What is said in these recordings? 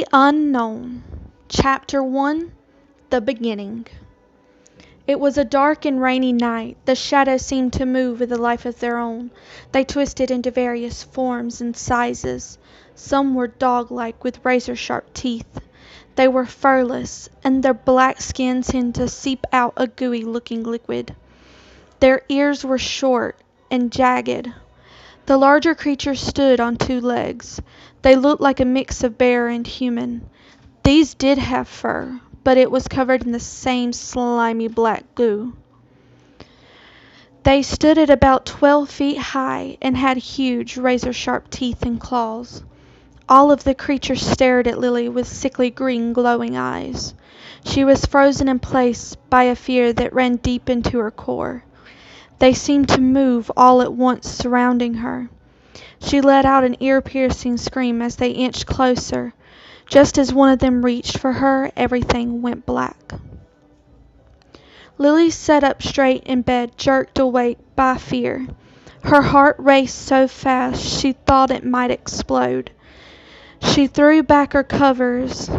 The Unknown. Chapter 1. The Beginning. It was a dark and rainy night. The shadows seemed to move with a life of their own. They twisted into various forms and sizes. Some were dog-like with razor-sharp teeth. They were furless, and their black skin seemed to seep out a gooey-looking liquid. Their ears were short and jagged. The larger creatures stood on two legs. They looked like a mix of bear and human. These did have fur, but it was covered in the same slimy black goo. They stood at about 12 feet high and had huge, razor-sharp teeth and claws. All of the creatures stared at Lily with sickly green glowing eyes. She was frozen in place by a fear that ran deep into her core. They seemed to move all at once surrounding her. She let out an ear-piercing scream as they inched closer. Just as one of them reached for her, everything went black. Lily sat up straight in bed, jerked awake by fear. Her heart raced so fast she thought it might explode. She threw back her covers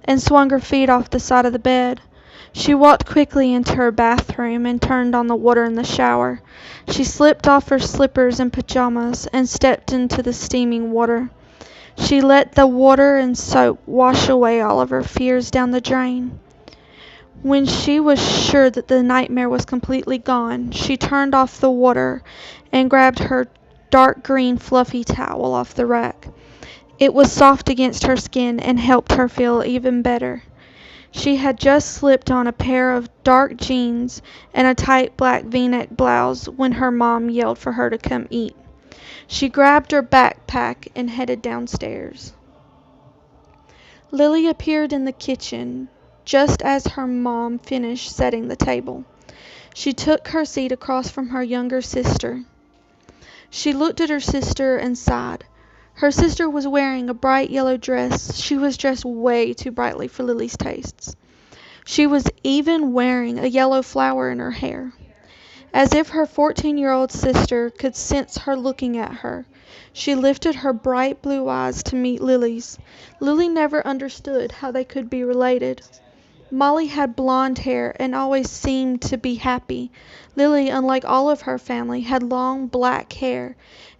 and swung her feet off the side of the bed. She walked quickly into her bathroom and turned on the water in the shower. She slipped off her slippers and pajamas and stepped into the steaming water. She let the water and soap wash away all of her fears down the drain. When she was sure that the nightmare was completely gone, she turned off the water and grabbed her dark green fluffy towel off the rack. It was soft against her skin and helped her feel even better. She had just slipped on a pair of dark jeans and a tight black V-neck blouse when her mom yelled for her to come eat. She grabbed her backpack and headed downstairs. Lily appeared in the kitchen just as her mom finished setting the table. She took her seat across from her younger sister. She looked at her sister and sighed. Her sister was wearing a bright yellow dress. She was dressed way too brightly for Lily's tastes. She was even wearing a yellow flower in her hair. As if her 14-year-old sister could sense her looking at her, she lifted her bright blue eyes to meet Lily's. Lily never understood how they could be related. Molly had blonde hair and always seemed to be happy. Lily, unlike all of her family, had long black hair,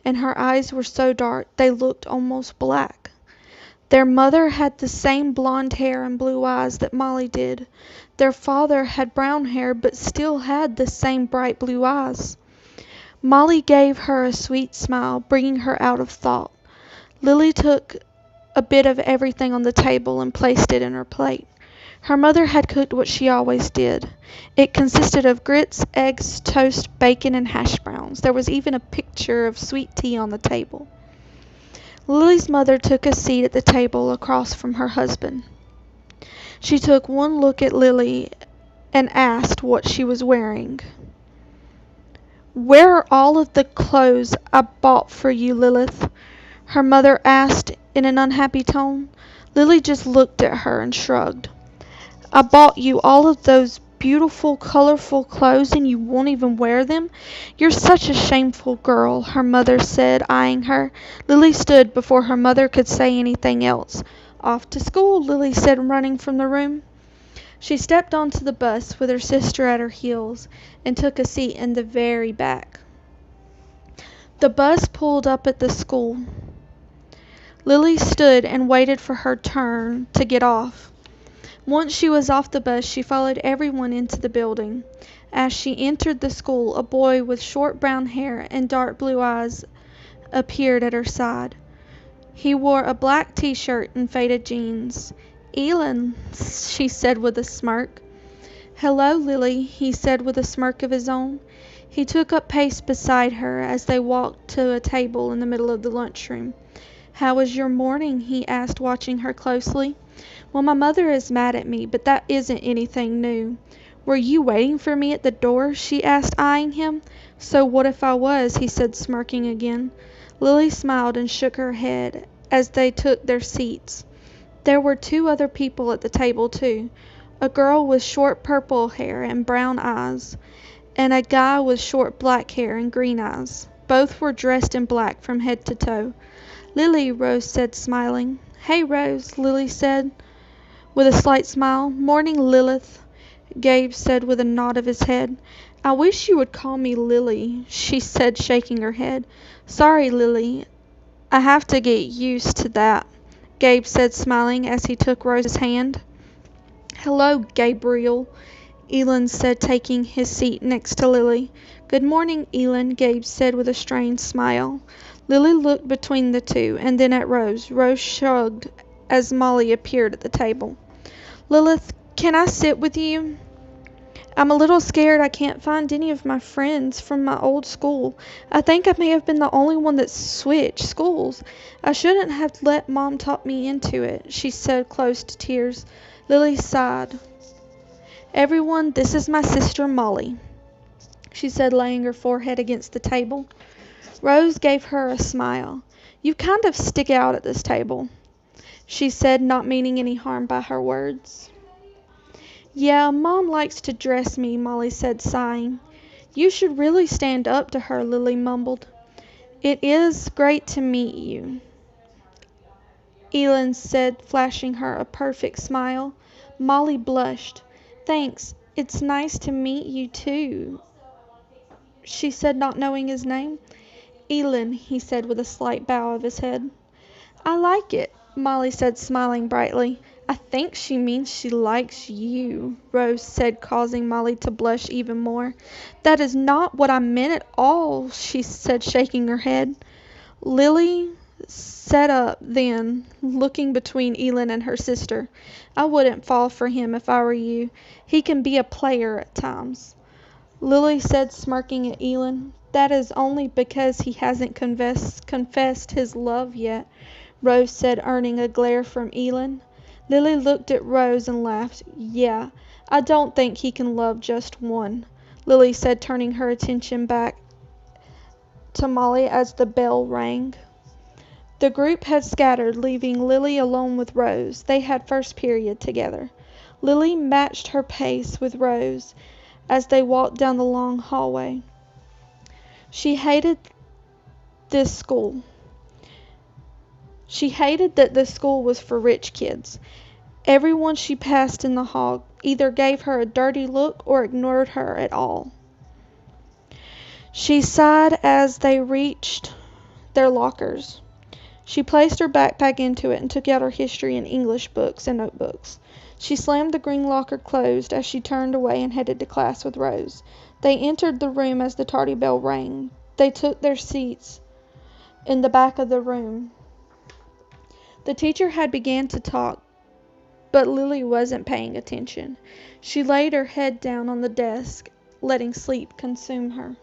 and her eyes were so dark they looked almost black. Their mother had the same blonde hair and blue eyes that Molly did. Their father had brown hair but still had the same bright blue eyes. Molly gave her a sweet smile, bringing her out of thought. Lily took a bit of everything on the table and placed it in her plate. Her mother had cooked what she always did. It consisted of grits, eggs, toast, bacon, and hash browns. There was even a picture of sweet tea on the table. Lily's mother took a seat at the table across from her husband. She took one look at Lily and asked what she was wearing. "Where are all of the clothes I bought for you, Lilith?" her mother asked in an unhappy tone. Lily just looked at her and shrugged. "I bought you all of those beautiful, colorful clothes and you won't even wear them? You're such a shameful girl," her mother said, eyeing her. Lily stood before her mother could say anything else. "Off to school," Lily said, running from the room. She stepped onto the bus with her sister at her heels and took a seat in the very back. The bus pulled up at the school. Lily stood and waited for her turn to get off. Once she was off the bus, she followed everyone into the building. As she entered the school, a boy with short brown hair and dark blue eyes appeared at her side. He wore a black t-shirt and faded jeans. "Elin," she said with a smirk. "Hello, Lily," he said with a smirk of his own. He took up pace beside her as they walked to a table in the middle of the lunchroom. "How was your morning?" he asked, watching her closely. "Well, my mother is mad at me, but that isn't anything new." "Were you waiting for me at the door?" she asked, eyeing him. "So what if I was?" he said, smirking again. Lily smiled and shook her head as they took their seats. There were two other people at the table, too. A girl with short purple hair and brown eyes, and a guy with short black hair and green eyes. Both were dressed in black from head to toe. "Lily," Rose said, smiling. "Hey, Rose," Lily said, with a slight smile. "Morning, Lilith," Gabe said with a nod of his head. "I wish you would call me Lily," she said, shaking her head. "Sorry, Lily. I have to get used to that," Gabe said, smiling as he took Rose's hand. "Hello, Gabriel," Elin said, taking his seat next to Lily. "Good morning, Elin," Gabe said with a strained smile. Lily looked between the two, and then at Rose. Rose shrugged as Molly appeared at the table. "Lilith, can I sit with you? I'm a little scared I can't find any of my friends from my old school. I think I may have been the only one that switched schools. I shouldn't have let Mom talk me into it," she said, close to tears. Lily sighed. "Everyone, this is my sister Molly," she said, laying her forehead against the table. Rose gave her a smile. "You kind of stick out at this table," she said, not meaning any harm by her words. "Yeah, Mom likes to dress me," Molly said, sighing. "You should really stand up to her," Lily mumbled. "It is great to meet you," Elin said, flashing her a perfect smile. Molly blushed. "Thanks. It's nice to meet you, too," she said, not knowing his name. "Elin," he said with a slight bow of his head. "I like it," Molly said, smiling brightly. "I think she means she likes you," Rose said, causing Molly to blush even more. "That is not what I meant at all," she said, shaking her head. Lily sat up then, looking between Elin and her sister. "I wouldn't fall for him if I were you. He can be a player at times," Lily said, smirking at Elin. "That is only because he hasn't confessed his love yet," Rose said, earning a glare from Elin. Lily looked at Rose and laughed. "Yeah, I don't think he can love just one," Lily said, turning her attention back to Molly as the bell rang. The group had scattered, leaving Lily alone with Rose. They had first period together. Lily matched her pace with Rose as they walked down the long hallway. She hated this school. She hated that the school was for rich kids. Everyone she passed in the hall either gave her a dirty look or ignored her at all. She sighed as they reached their lockers. She placed her backpack into it and took out her history and English books and notebooks. She slammed the green locker closed as she turned away and headed to class with Rose. They entered the room as the tardy bell rang. They took their seats in the back of the room. The teacher had began to talk, but Lily wasn't paying attention. She laid her head down on the desk, letting sleep consume her.